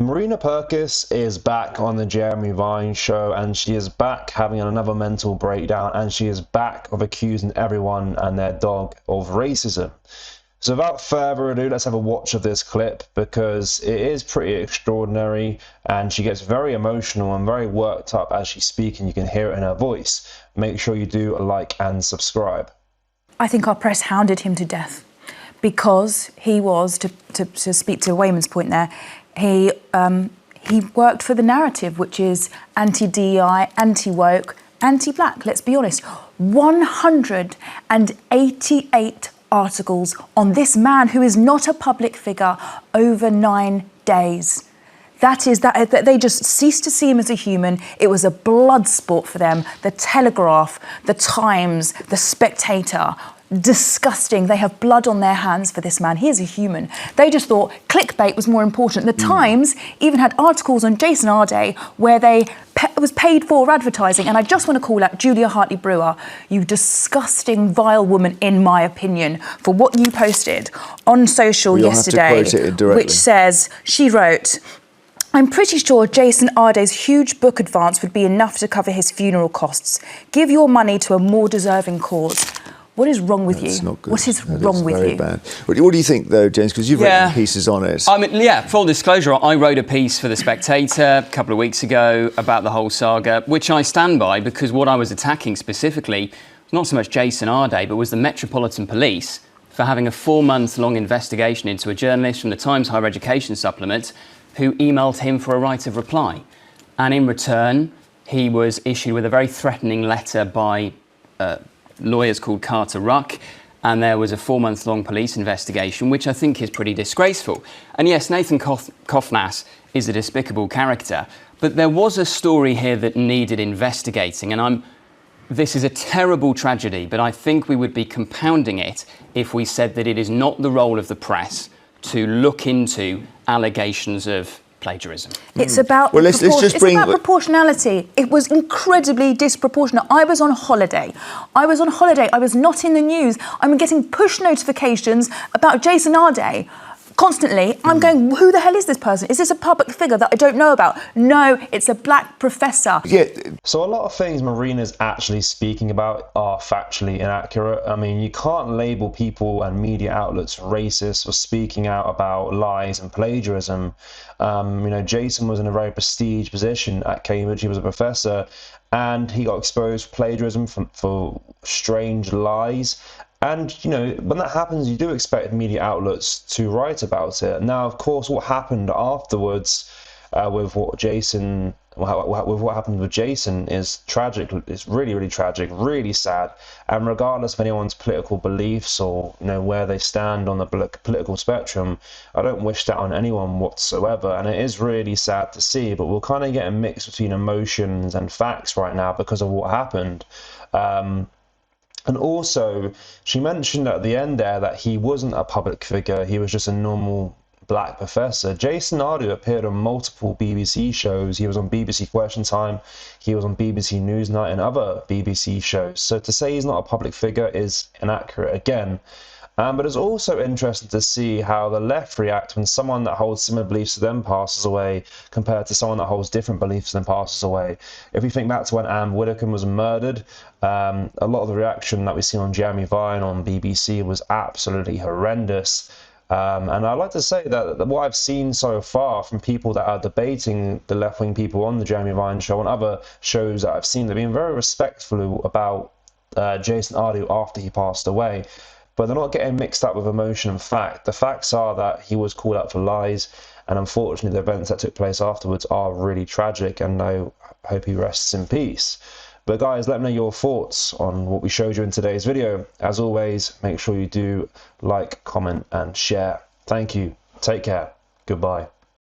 Marina Purkis is back on the Jeremy Vine show, and she is back having another mental breakdown, and she is back of accusing everyone and their dog of racism. So without further ado, let's have a watch of this clip because it is pretty extraordinary, and she gets very emotional and very worked up as she's speaking. You can hear it in her voice. Make sure you do like and subscribe. I think our press hounded him to death because he was, to speak to Wayman's point there, he worked for the narrative, which is anti-DEI, anti-woke, anti-black. Let's be honest. 188 articles on this man who is not a public figure over 9 days. That they just ceased to see him as a human. It was a blood sport for them. The Telegraph, the Times, the Spectator. Disgusting. They have blood on their hands for this man. He is a human. They just thought clickbait was more important. The Times even had articles on Jason Arday where they was paid for advertising. And I just want to call out Julia Hartley-Brewer, you disgusting, vile woman, in my opinion, for what you posted on social yesterday, which says, she wrote, "I'm pretty sure Jason Arday's huge book advance would be enough to cover his funeral costs. Give your money to a more deserving cause." What is wrong with you? Not good. What is wrong with you? Bad. What do you think, though, James? Because you've written pieces on it. I mean, yeah, full disclosure, I wrote a piece for The Spectator a couple of weeks ago about the whole saga, which I stand by because what I was attacking specifically, not so much Jason Arday, but was the Metropolitan Police for having a 4-month-long investigation into a journalist from the Times Higher Education Supplement who emailed him for a right of reply. And in return, he was issued with a very threatening letter by lawyers called Carter Ruck, and there was a 4-month-long police investigation, which I think is pretty disgraceful. And yes, Nathan Kofnas is a despicable character, but there was a story here that needed investigating, and this is a terrible tragedy, but I think we would be compounding it if we said that it is not the role of the press to look into allegations of plagiarism. It's about proportionality. It was incredibly disproportionate. I was on holiday. I was not in the news. I'm getting push notifications about Jason Arday constantly. I'm going, who the hell is this person? Is this a public figure that I don't know about? No, it's a black professor. Yeah. So a lot of things Marina's actually speaking about are factually inaccurate. I mean, you can't label people and media outlets racist for speaking out about lies and plagiarism. Jason was in a very prestigious position at Cambridge. He was a professor, and he got exposed for plagiarism for strange lies. And, when that happens, you do expect media outlets to write about it. Now, of course, what happened afterwards with what happened with Jason is tragic. It's really, really tragic, really sad. And regardless of anyone's political beliefs or, where they stand on the political spectrum, I don't wish that on anyone whatsoever. And it is really sad to see, but we're kind of getting mixed between emotions and facts right now because of what happened. And also, she mentioned at the end there that he wasn't a public figure, he was just a normal black professor. Jason Arday appeared on multiple BBC shows. He was on BBC Question Time, he was on BBC Newsnight and other BBC shows. So to say he's not a public figure is inaccurate again. But it's also interesting to see how the left react when someone that holds similar beliefs to them passes away compared to someone that holds different beliefs than passes away. If we think back to when Anne Widdecombe was murdered, a lot of the reaction that we see on Jeremy Vine on BBC was absolutely horrendous. And I'd like to say that what I've seen so far from people that are debating the left-wing people on the Jeremy Vine show and other shows that I've seen, they've been very respectful about Jason Arday after he passed away. But they're not getting mixed up with emotion and fact. The facts are that he was called out for lies, and unfortunately the events that took place afterwards are really tragic, and I hope he rests in peace. But guys, let me know your thoughts on what we showed you in today's video. As always, make sure you do like, comment and share. Thank you. Take care. Goodbye.